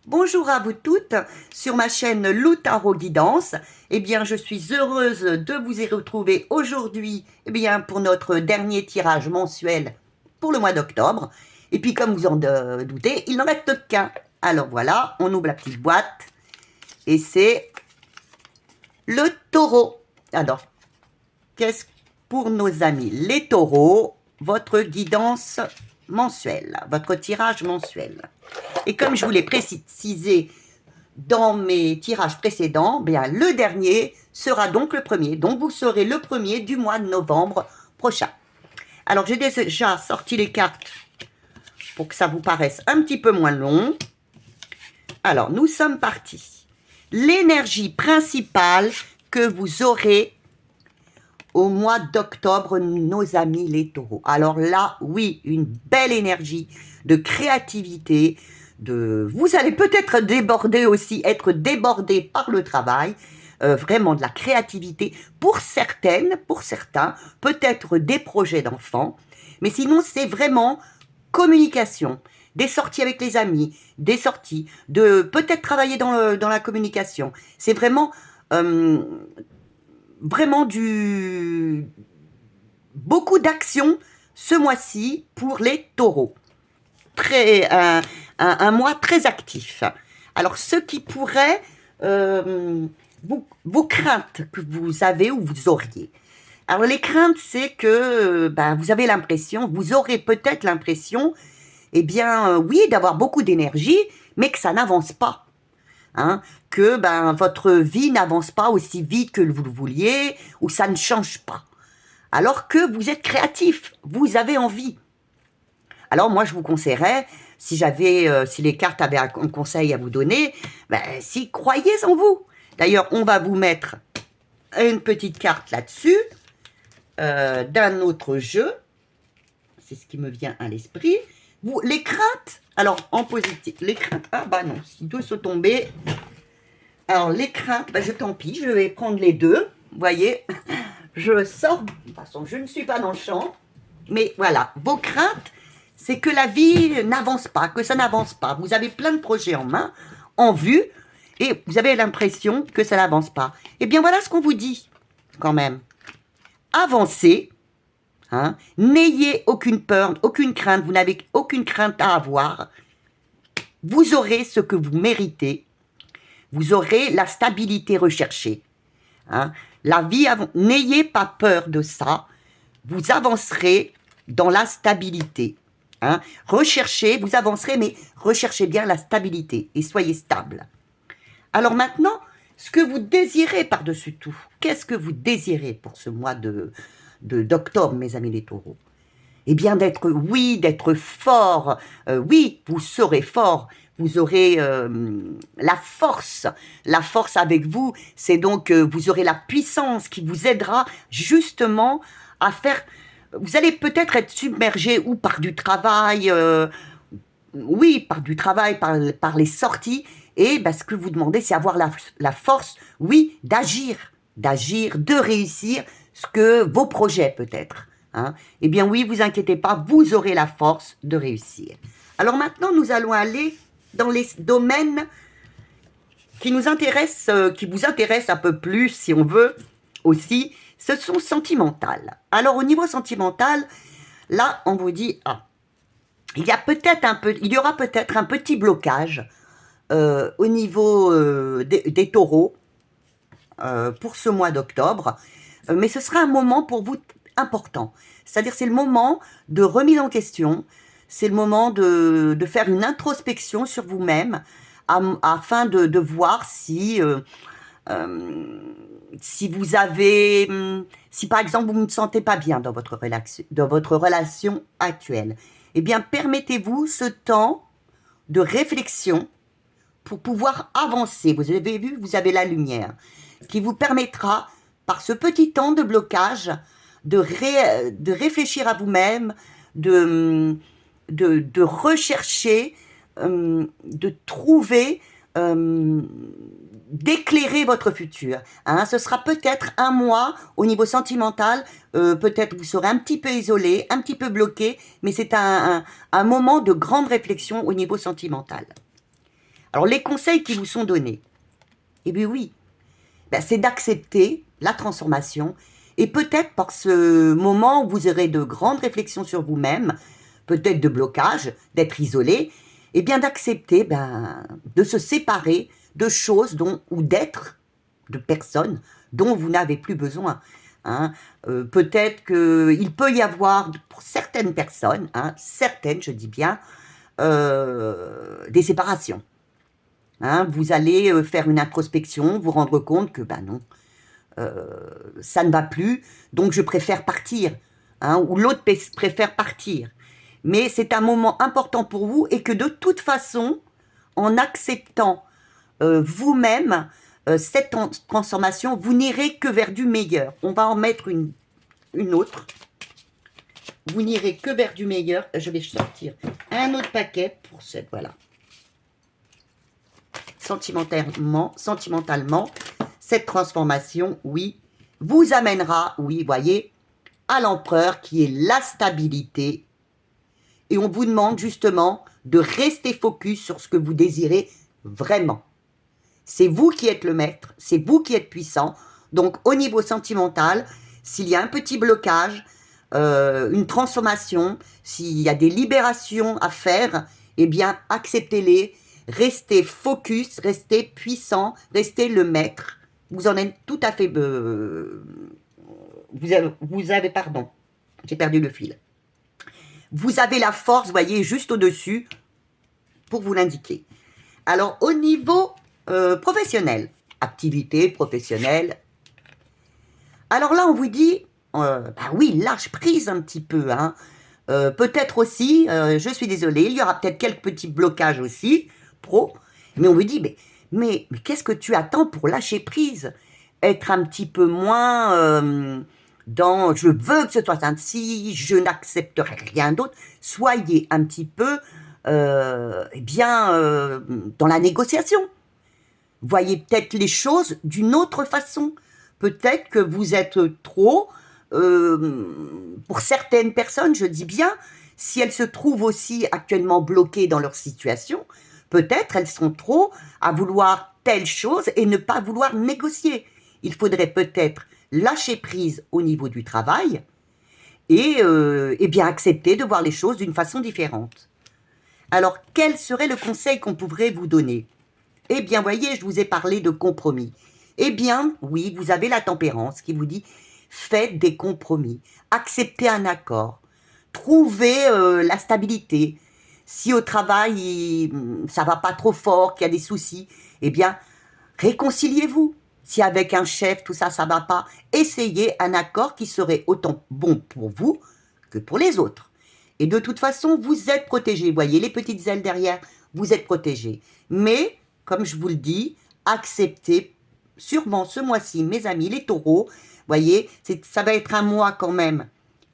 Bonjour à vous toutes sur ma chaîne Lou Tarot Guidance. Eh bien, je suis heureuse de vous y retrouver aujourd'hui pour notre dernier tirage mensuel pour le mois d'octobre. Et puis, comme vous en doutez, il n'en reste qu'un. Alors voilà, on ouvre la petite boîte et c'est le taureau. Alors, qu'est-ce pour nos amis les taureaux, votre guidance mensuelle, votre tirage mensuel. Et comme je vous l'ai précisé dans mes tirages précédents, le dernier sera donc le premier. Donc vous serez le premier du mois de novembre prochain. Alors j'ai déjà sorti les cartes pour que ça vous paraisse un petit peu moins long. Alors nous sommes partis. L'énergie principale que vous aurez au mois d'octobre, nos amis les taureaux. Alors là, oui, une belle énergie de créativité. Vous allez peut-être déborder aussi, être débordé par le travail. Vraiment de la créativité. Pour certaines, pour certains, peut-être des projets d'enfants. Mais sinon, c'est vraiment communication. Des sorties avec les amis, des sorties, de peut-être travailler dans la communication. C'est vraiment... beaucoup d'actions ce mois-ci pour les taureaux. Un mois très actif. Alors, ce qui pourrait, vos craintes que vous avez ou vous auriez. Alors, les craintes, c'est que vous avez l'impression, vous aurez peut-être l'impression, oui, d'avoir beaucoup d'énergie, mais que ça n'avance pas. Que votre vie n'avance pas aussi vite que vous le vouliez, ou ça ne change pas. Alors que vous êtes créatif, vous avez envie. Alors moi, je vous conseillerais, si les cartes avaient un conseil à vous donner, si croyez en vous. D'ailleurs, on va vous mettre une petite carte là-dessus, d'un autre jeu. C'est ce qui me vient à l'esprit. Les craintes, alors en positif, les craintes, non, si deux sont tombés. Alors les craintes, tant pis, je vais prendre les deux, vous voyez, je sors, de toute façon je ne suis pas dans le champ, mais voilà, vos craintes, c'est que la vie n'avance pas, que ça n'avance pas, vous avez plein de projets en main, en vue, et vous avez l'impression que ça n'avance pas. Eh bien voilà ce qu'on vous dit, quand même, avancez. N'ayez aucune peur, aucune crainte, vous n'avez aucune crainte à avoir. Vous aurez ce que vous méritez. Vous aurez la stabilité recherchée. La vie, n'ayez pas peur de ça. Vous avancerez dans la stabilité. Recherchez, vous avancerez, mais recherchez bien la stabilité et soyez stable. Alors maintenant, ce que vous désirez par-dessus tout, qu'est-ce que vous désirez pour ce mois d'octobre, mes amis les taureaux? Eh bien, d'être fort. Oui, vous serez fort. Vous aurez la force avec vous. C'est donc, vous aurez la puissance qui vous aidera justement à faire... Vous allez peut-être être submergé ou par du travail, oui, par du travail, par les sorties. Et ce que vous demandez, c'est avoir la force, oui, d'agir, de réussir vos projets peut-être. Eh bien oui, vous inquiétez pas, vous aurez la force de réussir. Alors maintenant, nous allons aller dans les domaines qui nous intéressent, qui vous intéressent un peu plus, si on veut, aussi, ce sont sentimentales. Alors au niveau sentimental, là, on vous dit, il y aura peut-être un petit blocage au niveau des taureaux pour ce mois d'octobre, mais ce sera un moment pour vous important. C'est-à-dire c'est le moment de remise en question, c'est le moment de faire une introspection sur vous-même afin de voir si par exemple vous ne vous sentez pas bien dans votre relation actuelle. Eh bien permettez-vous ce temps de réflexion pour pouvoir avancer. Vous avez vu, vous avez la lumière qui vous permettra par ce petit temps de blocage de réfléchir à vous-même, de rechercher, de trouver, d'éclairer votre futur. Ce sera peut-être un mois au niveau sentimental, peut-être vous serez un petit peu isolé, un petit peu bloqué, mais c'est un moment de grande réflexion au niveau sentimental. Alors, les conseils qui vous sont donnés, eh bien oui, ben, c'est d'accepter la transformation et peut-être par ce moment où vous aurez de grandes réflexions sur vous-même, peut-être de blocage, d'être isolé, eh bien d'accepter de se séparer de choses ou d'être, de personnes dont vous n'avez plus besoin. Hein. Peut-être qu'il peut y avoir, pour certaines personnes, certaines, je dis bien, des séparations. Hein, vous allez faire une introspection, vous rendre compte que non, ça ne va plus, donc je préfère partir, ou l'autre préfère partir. Mais c'est un moment important pour vous et que de toute façon, en acceptant vous-même cette transformation, vous n'irez que vers du meilleur. On va en mettre une autre. Vous n'irez que vers du meilleur. Je vais sortir un autre paquet pour cette, voilà. Sentimentalement, cette transformation, oui, vous amènera, oui, voyez, à l'empereur qui est la stabilité. Et on vous demande justement de rester focus sur ce que vous désirez vraiment. C'est vous qui êtes le maître, c'est vous qui êtes puissant. Donc au niveau sentimental, s'il y a un petit blocage, une transformation, s'il y a des libérations à faire, eh bien acceptez-les. Restez focus, restez puissant, restez le maître. Vous en êtes tout à fait... vous avez, pardon, j'ai perdu le fil. Vous avez la force, voyez, juste au-dessus, pour vous l'indiquer. Alors, au niveau professionnel, activité professionnelle, alors là, on vous dit, oui, lâche prise un petit peu, peut-être aussi, je suis désolée, il y aura peut-être quelques petits blocages aussi, pro, mais on vous dit, mais qu'est-ce que tu attends pour lâcher prise? Être un petit peu moins dans je veux que ce soit ainsi, je n'accepterai rien d'autre. Soyez un petit peu dans la négociation. Voyez peut-être les choses d'une autre façon. Peut-être que vous êtes trop, pour certaines personnes, je dis bien, si elles se trouvent aussi actuellement bloquées dans leur situation, peut-être elles sont trop à vouloir telle chose et ne pas vouloir négocier. Il faudrait peut-être lâcher prise au niveau du travail et bien accepter de voir les choses d'une façon différente. Alors, quel serait le conseil qu'on pourrait vous donner? Eh bien, voyez, je vous ai parlé de compromis. Eh bien, oui, vous avez la tempérance qui vous dit faites des compromis, acceptez un accord, trouvez la stabilité. Si au travail, ça va pas trop fort, qu'il y a des soucis, eh bien, réconciliez-vous. Si avec un chef, tout ça, ça va pas, essayez un accord qui serait autant bon pour vous que pour les autres. Et de toute façon, vous êtes protégés. Voyez les petites ailes derrière, vous êtes protégés. Mais, comme je vous le dis, acceptez sûrement ce mois-ci, mes amis, les taureaux. Voyez, ça va être un mois quand même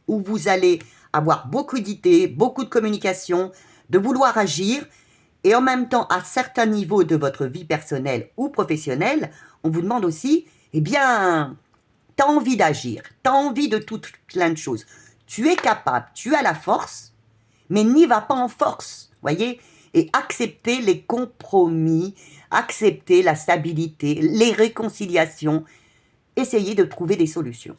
où vous allez avoir beaucoup d'idées, beaucoup de communication, de vouloir agir. Et en même temps, à certains niveaux de votre vie personnelle ou professionnelle, on vous demande aussi, eh bien, tu as envie d'agir, tu as envie de plein de choses. Tu es capable, tu as la force, mais n'y va pas en force, voyez? Et accepter les compromis, accepter la stabilité, les réconciliations, essayer de trouver des solutions.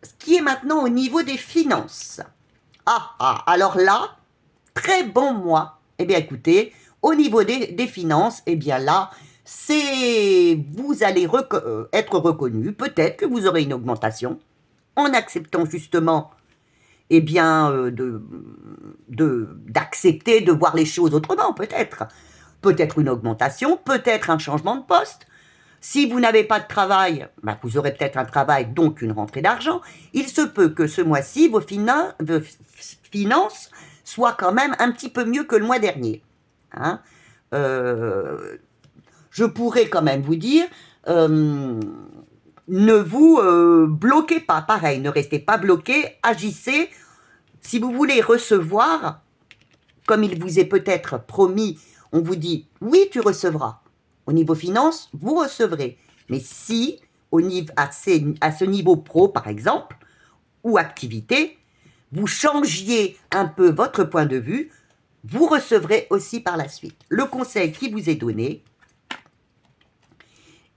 Ce qui est maintenant au niveau des finances. Alors là, très bon mois. Eh bien, écoutez, au niveau des finances, eh bien là, vous allez être reconnu. Peut-être que vous aurez une augmentation en acceptant justement, eh bien, d'accepter de voir les choses autrement, peut-être. Peut-être une augmentation, peut-être un changement de poste. Si vous n'avez pas de travail, vous aurez peut-être un travail, donc une rentrée d'argent. Il se peut que ce mois-ci, vos finances soient quand même un petit peu mieux que le mois dernier. Je pourrais quand même vous dire, ne vous bloquez pas, pareil, ne restez pas bloqué, agissez. Si vous voulez recevoir, comme il vous est peut-être promis, on vous dit, oui, tu recevras. Au niveau finance, vous recevrez. Mais si, à ce niveau pro, par exemple, ou activité, vous changiez un peu votre point de vue, vous recevrez aussi par la suite. Le conseil qui vous est donné,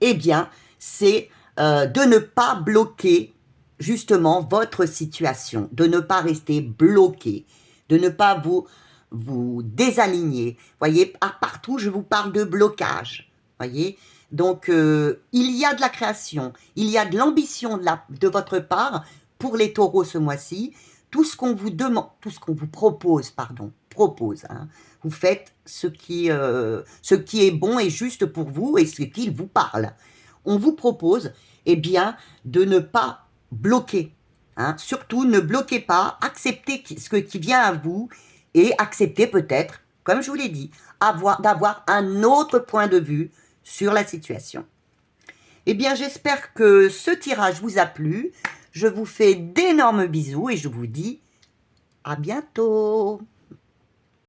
eh bien, c'est de ne pas bloquer justement votre situation, de ne pas rester bloqué, de ne pas vous désaligner. Voyez, partout, je vous parle de blocage. Voyez, donc il y a de la création, il y a de l'ambition de votre part pour les taureaux ce mois-ci. Tout ce qu'on vous demande, tout ce qu'on vous propose, hein, vous faites ce qui est bon et juste pour vous et ce qu'il vous parle. On vous propose, eh bien, de ne pas bloquer. Hein. Surtout, ne bloquez pas, acceptez ce qui vient à vous et acceptez peut-être, comme je vous l'ai dit, d'avoir un autre point de vue sur la situation. Eh bien, j'espère que ce tirage vous a plu. Je vous fais d'énormes bisous et je vous dis à bientôt.